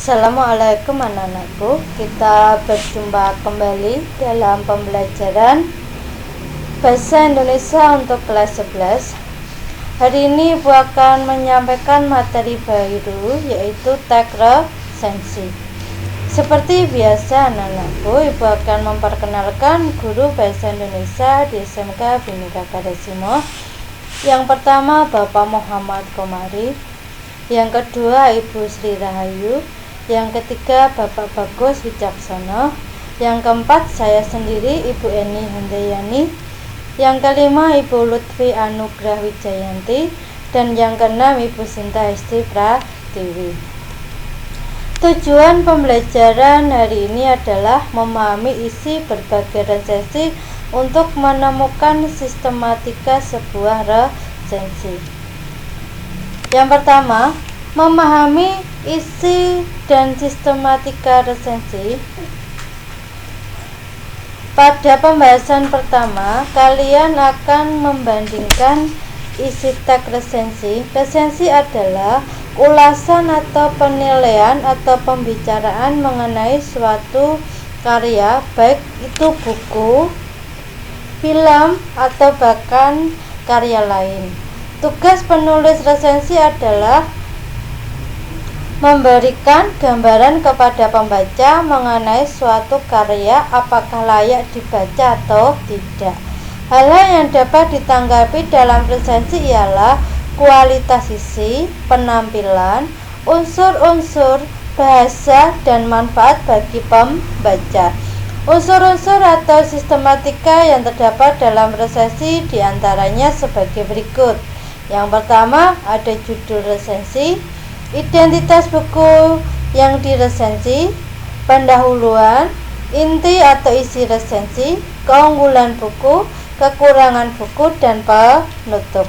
Assalamualaikum anak-anakku. Kita berjumpa kembali dalam pembelajaran Bahasa Indonesia untuk kelas 11. Hari ini Ibu akan menyampaikan materi baru, yaitu teks resensi. Seperti biasa anak-anakku, Ibu akan memperkenalkan guru Bahasa Indonesia di SMK Bhinneka Karasimo. Yang pertama Bapak Muhammad Komari, yang kedua Ibu Sri Rahayu, yang ketiga Bapak Bagus Wicaksono, yang keempat saya sendiri Ibu Eni Handayani, yang kelima Ibu Lutfi Anugrah Wijayanti, dan yang keenam Ibu Sinta Hesti Pratiwi. Tujuan pembelajaran hari ini adalah memahami isi berbagai resensi untuk menemukan sistematika sebuah resensi. Yang pertama, memahami isi dan sistematika resensi. Pada pembahasan pertama, kalian akan membandingkan isi teks resensi. Resensi adalah ulasan atau penilaian atau pembicaraan mengenai suatu karya, baik itu buku, film, atau bahkan karya lain. Tugas penulis resensi adalah memberikan gambaran kepada pembaca mengenai suatu karya, apakah layak dibaca atau tidak. Hal-hal yang dapat ditanggapi dalam resensi ialah kualitas isi, penampilan, unsur-unsur, bahasa, dan manfaat bagi pembaca. Unsur-unsur atau sistematika yang terdapat dalam resensi diantaranya sebagai berikut. Yang pertama, ada judul resensi, identitas buku yang diresensi, pendahuluan, inti atau isi resensi, keunggulan buku, kekurangan buku, dan penutup.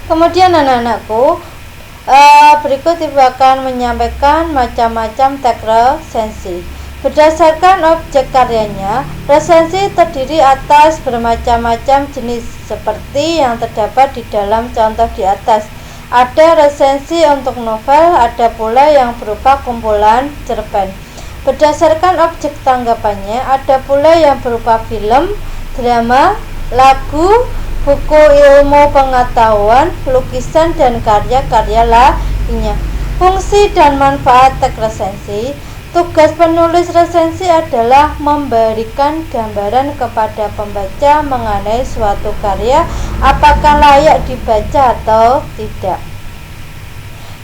Kemudian anak-anakku, berikut Ibu akan menyampaikan macam-macam teks resensi. Berdasarkan objek karyanya, resensi terdiri atas bermacam-macam jenis seperti yang terdapat di dalam contoh di atas. Ada resensi untuk novel, ada pula yang berupa kumpulan cerpen. Berdasarkan objek tanggapannya, ada pula yang berupa film, drama, lagu, buku ilmu pengetahuan, lukisan, dan karya-karya lainnya. Fungsi dan manfaat teks resensi. Tugas penulis resensi adalah memberikan gambaran kepada pembaca mengenai suatu karya, apakah layak dibaca atau tidak.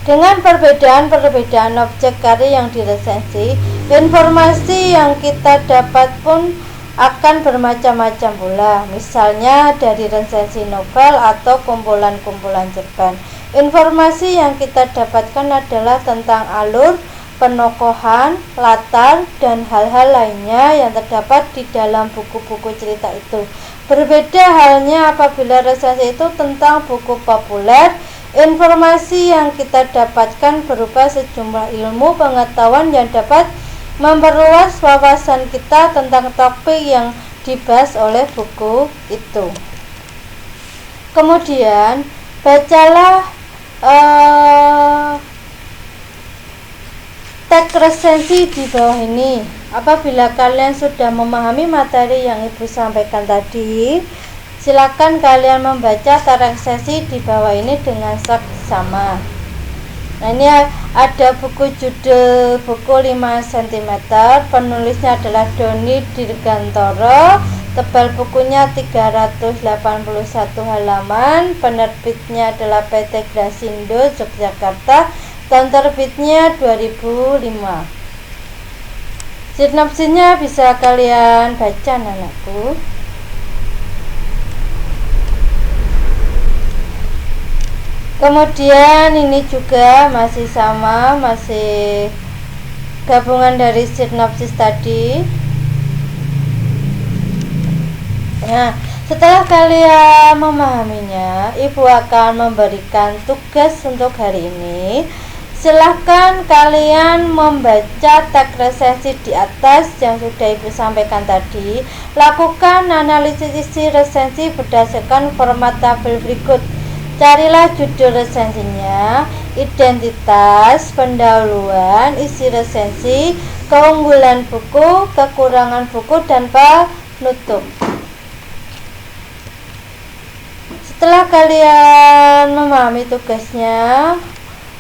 Dengan perbedaan-perbedaan objek karya yang diresensi, informasi yang kita dapat pun akan bermacam-macam pula. Misalnya dari resensi novel atau kumpulan-kumpulan cerpen, informasi yang kita dapatkan adalah tentang alur, penokohan, latar, dan hal-hal lainnya yang terdapat di dalam buku-buku cerita itu. Berbeda halnya apabila resensi itu tentang buku populer. Informasi yang kita dapatkan berupa sejumlah ilmu pengetahuan yang dapat memperluas wawasan kita tentang topik yang dibahas oleh buku itu. Kemudian bacalah teks resensi di bawah ini. Apabila kalian sudah memahami materi yang Ibu sampaikan tadi, silakan kalian membaca teks resensi di bawah ini dengan seksama. Nah, ini ada buku judul buku 5 cm, penulisnya adalah Doni Dirgantoro, tebal bukunya 381 halaman, penerbitnya adalah PT Grasindo Yogyakarta, tahun terbitnya 2005. Sinopsisnya bisa kalian baca anakku. Kemudian ini juga masih sama, masih gabungan dari sinopsis tadi. Nah, setelah kalian memahaminya, Ibu akan memberikan tugas untuk hari ini. Silahkan kalian membaca teks resensi di atas yang sudah Ibu sampaikan tadi. Lakukan analisis isi resensi berdasarkan format tabel berikut. Carilah judul resensinya, identitas, pendahuluan, isi resensi, keunggulan buku, kekurangan buku, dan penutup. Setelah kalian memahami tugasnya,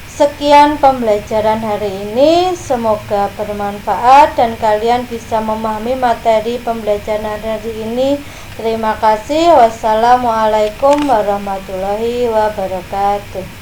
sekian pembelajaran hari ini. Semoga bermanfaat dan kalian bisa memahami materi pembelajaran hari ini. Terima kasih. Wassalamualaikum warahmatullahi wabarakatuh.